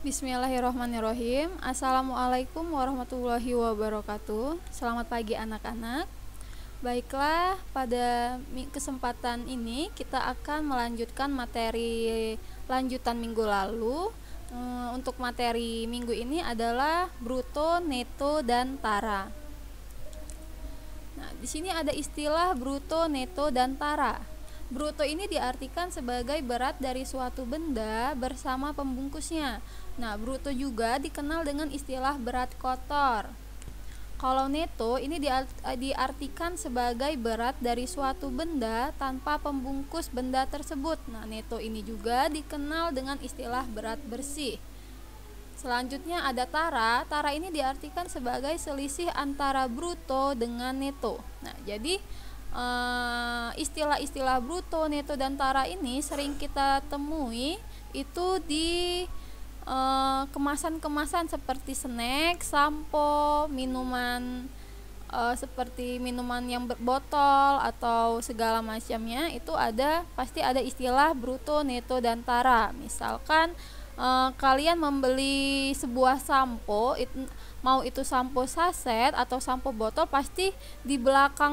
Bismillahirrahmanirrahim. Assalamualaikum warahmatullahi wabarakatuh. Selamat pagi anak-anak. Baiklah, pada kesempatan ini kita akan melanjutkan materi lanjutan minggu lalu. Untuk materi minggu ini adalah bruto, neto, dan tara. Nah, di sini ada istilah bruto, neto, dan tara. Bruto ini diartikan sebagai berat dari suatu benda bersama pembungkusnya. Nah, bruto juga dikenal dengan istilah berat kotor. Kalau neto ini diartikan sebagai berat dari suatu benda tanpa pembungkus benda tersebut. Nah, neto ini juga dikenal dengan istilah berat bersih. Selanjutnya ada tara. Tara ini diartikan sebagai selisih antara bruto dengan neto. Nah, jadi istilah-istilah bruto, neto, dan tara ini sering kita temui itu di kemasan-kemasan seperti snack, sampo, minuman seperti minuman yang berbotol atau segala macamnya. Itu pasti ada istilah bruto, neto, dan tara. Misalkan kalian membeli sebuah sampo, mau itu sampo saset atau sampo botol, pasti di belakang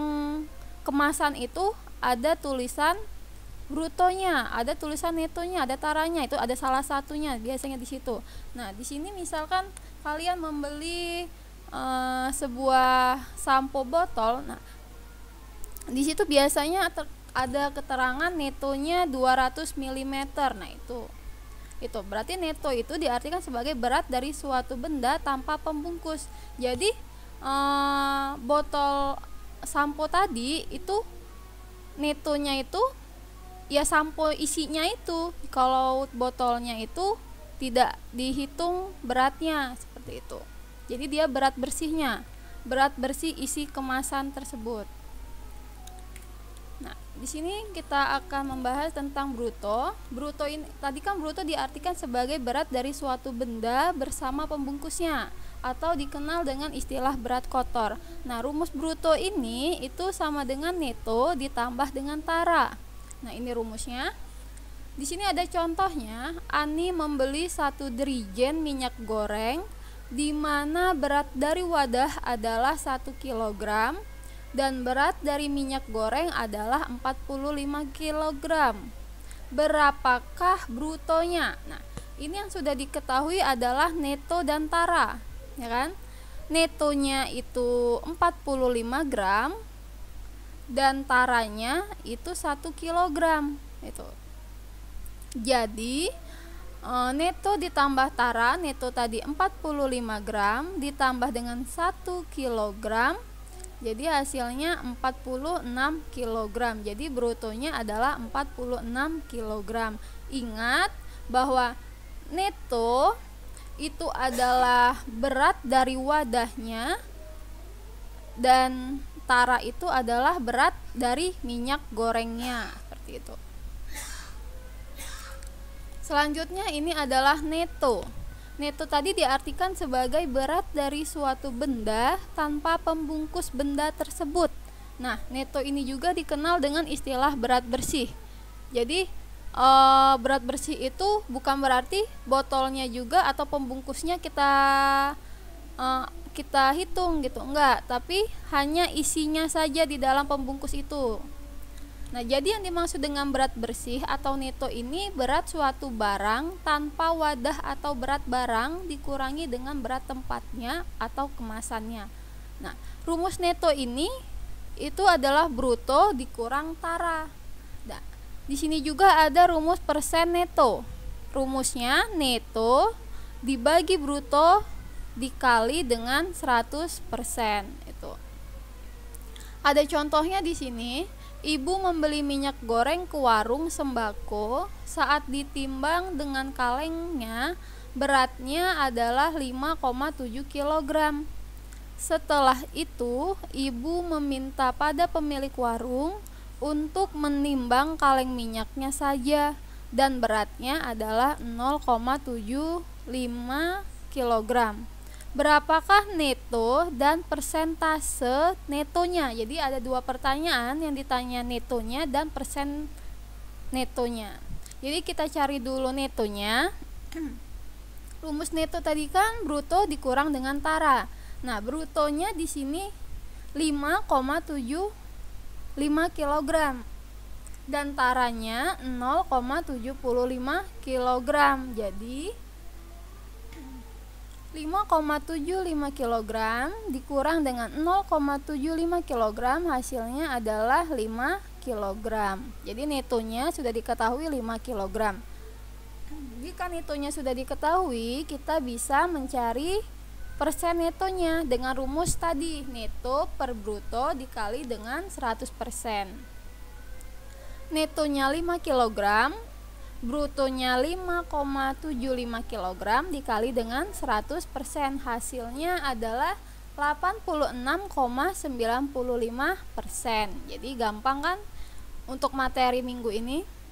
kemasan itu ada tulisan brutonya, ada tulisan netonya, ada taranya, itu ada salah satunya biasanya di situ. Nah, di sini misalkan kalian membeli sebuah sampo botol, nah di situ biasanya ada keterangan netonya 200 mm. Nah, itu berarti neto itu diartikan sebagai berat dari suatu benda tanpa pembungkus. Jadi botol sampo tadi itu netonya itu ya sampo isinya itu. Kalau botolnya itu tidak dihitung beratnya seperti itu. Jadi dia berat bersihnya, berat bersih isi kemasan tersebut. Nah, di sini kita akan membahas tentang bruto. Bruto ini tadi kan bruto diartikan sebagai berat dari suatu benda bersama pembungkusnya atau dikenal dengan istilah berat kotor. Nah, rumus bruto ini itu sama dengan neto ditambah dengan tara. Nah, ini rumusnya. Di sini ada contohnya. Ani membeli 1 dirigen minyak goreng di mana berat dari wadah adalah 1 kg dan berat dari minyak goreng adalah 45 kg. Berapakah brutonya? Nah, ini yang sudah diketahui adalah neto dan tara, ya kan? Netonya itu 45 gram dan taranya itu 1 kg itu. Jadi neto ditambah tara, neto tadi 45 gram ditambah dengan 1 kg, jadi hasilnya 46 kg. Jadi brutonya adalah 46 kg. Ingat bahwa neto itu adalah berat dari wadahnya dan tara itu adalah berat dari minyak gorengnya, seperti itu. Selanjutnya ini adalah neto. Neto tadi diartikan sebagai berat dari suatu benda tanpa pembungkus benda tersebut. Nah, neto ini juga dikenal dengan istilah berat bersih. Jadi berat bersih itu bukan berarti botolnya juga atau pembungkusnya kita hitung gitu, enggak, tapi hanya isinya saja di dalam pembungkus itu. Nah, jadi yang dimaksud dengan berat bersih atau neto ini berat suatu barang tanpa wadah atau berat barang dikurangi dengan berat tempatnya atau kemasannya. Nah, rumus neto ini itu adalah bruto dikurang tara. Nah, di sini juga ada rumus persen neto. Rumusnya neto dibagi bruto dikali dengan 100%. Itu. Ada contohnya di sini. Ibu membeli minyak goreng ke warung sembako. Saat ditimbang dengan kalengnya, beratnya adalah 5,7 kg. Setelah itu, ibu meminta pada pemilik warung untuk menimbang kaleng minyaknya saja dan beratnya adalah 0,75 kg. Berapakah neto dan persentase netonya? Jadi ada 2 pertanyaan yang ditanya, netonya dan persen netonya. Jadi kita cari dulu netonya. Rumus neto tadi kan bruto dikurang dengan tara. Nah, brutonya di sini 5,75 kg dan taranya 0,75 kg. Jadi 5,75 kg dikurang dengan 0,75 kg hasilnya adalah 5 kg. Jadi netonya sudah diketahui 5 kg. Jika netonya sudah diketahui, kita bisa mencari persen netonya dengan rumus tadi, neto per bruto dikali dengan 100%. Netonya 5 kg, brutonya 5,75 kg dikali dengan 100%, hasilnya adalah 86,95%. Jadi gampang kan untuk materi minggu ini.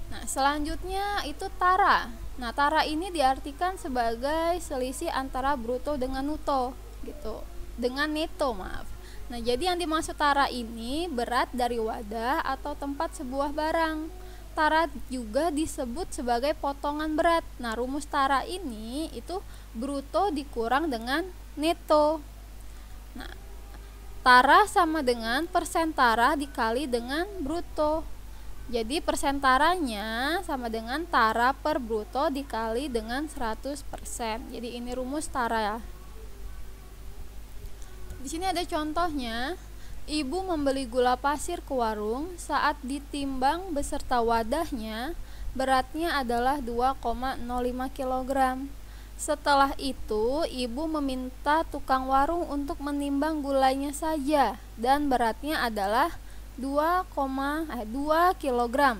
Nah, selanjutnya itu tara. Nah, tara ini diartikan sebagai selisih antara bruto dengan neto gitu. Dengan neto, maaf. Nah, jadi yang dimaksud tara ini berat dari wadah atau tempat sebuah barang. Tara juga disebut sebagai potongan berat. Nah, rumus tara ini itu bruto dikurang dengan neto. Nah, tara sama dengan persen tara dikali dengan bruto. Jadi persen taranya sama dengan tara per bruto dikali dengan 100%. Jadi ini rumus tara ya. Di sini ada contohnya. Ibu membeli gula pasir ke warung, saat ditimbang beserta wadahnya, beratnya adalah 2,05 kg. Setelah itu, ibu meminta tukang warung untuk menimbang gulanya saja dan beratnya adalah 2 kg.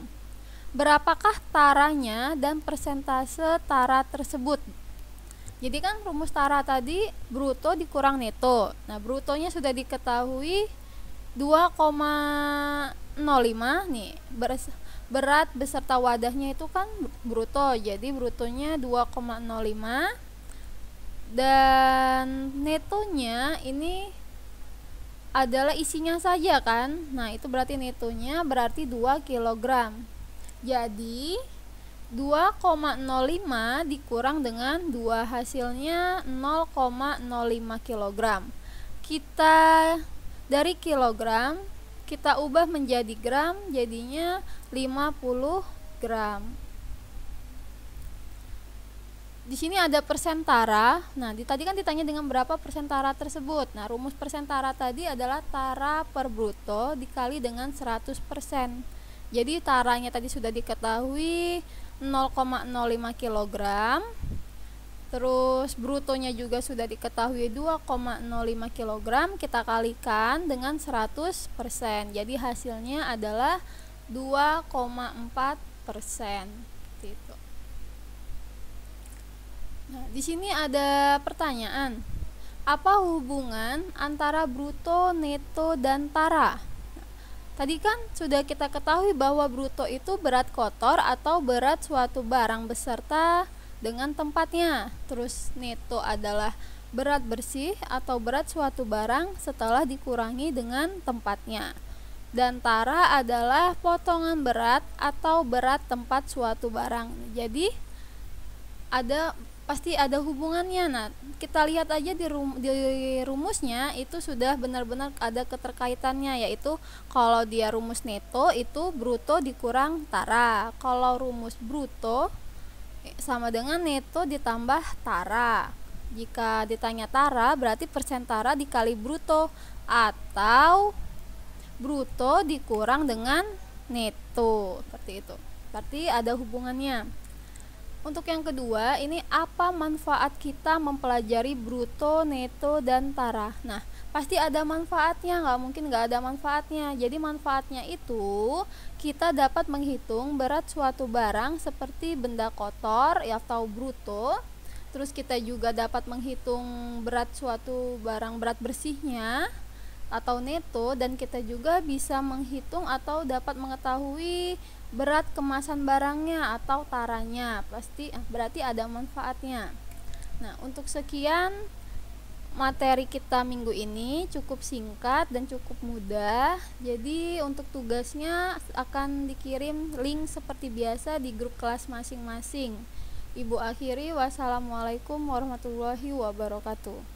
Berapakah taranya dan persentase tara tersebut? Jadi kan rumus tara tadi bruto dikurang neto. Nah, brutonya sudah diketahui 2,05 nih. Berat beserta wadahnya itu kan bruto. Jadi brutonya 2,05 dan netonya ini adalah isinya saja kan. Nah, itu berarti netonya berarti 2 kg. Jadi 2,05 dikurang dengan 2 hasilnya 0,05 kg. Kita dari kilogram kita ubah menjadi gram, jadinya 50 gram. Di sini ada persen tara. Nah, tadi kan ditanya dengan berapa persen tara tersebut. Nah, rumus persen tara tadi adalah tara per bruto dikali dengan 100%. Jadi taranya tadi sudah diketahui 0,05 kg. Terus brutonya juga sudah diketahui 2,05 kg. Kita kalikan dengan 100%. Jadi hasilnya adalah 2,4%. Gitu. Nah, di sini ada pertanyaan. Apa hubungan antara bruto, neto, dan tara? Nah, tadi kan sudah kita ketahui bahwa bruto itu berat kotor atau berat suatu barang beserta dengan tempatnya. Terus neto adalah berat bersih atau berat suatu barang setelah dikurangi dengan tempatnya. Dan tara adalah potongan berat atau berat tempat suatu barang. Jadi pasti ada hubungannya. Nah, kita lihat aja di rumusnya itu sudah benar-benar ada keterkaitannya, yaitu kalau dia rumus neto itu bruto dikurang tara. Kalau rumus bruto sama dengan neto ditambah tara. Jika ditanya tara berarti persen tara dikali bruto atau bruto dikurang dengan neto, seperti itu. Berarti ada hubungannya. Untuk yang kedua, ini apa manfaat kita mempelajari bruto, neto, dan tara? Nah, pasti ada manfaatnya, nggak mungkin nggak ada manfaatnya. Jadi manfaatnya itu kita dapat menghitung berat suatu barang seperti benda kotor atau bruto. Terus kita juga dapat menghitung berat suatu barang berat bersihnya atau neto, dan kita juga bisa menghitung atau dapat mengetahui berat kemasan barangnya atau taranya. Pasti berarti ada manfaatnya. Nah, untuk sekian materi kita minggu ini cukup singkat dan cukup mudah. Jadi untuk tugasnya akan dikirim link seperti biasa di grup kelas masing-masing. Ibu akhiri, wassalamualaikum warahmatullahi wabarakatuh.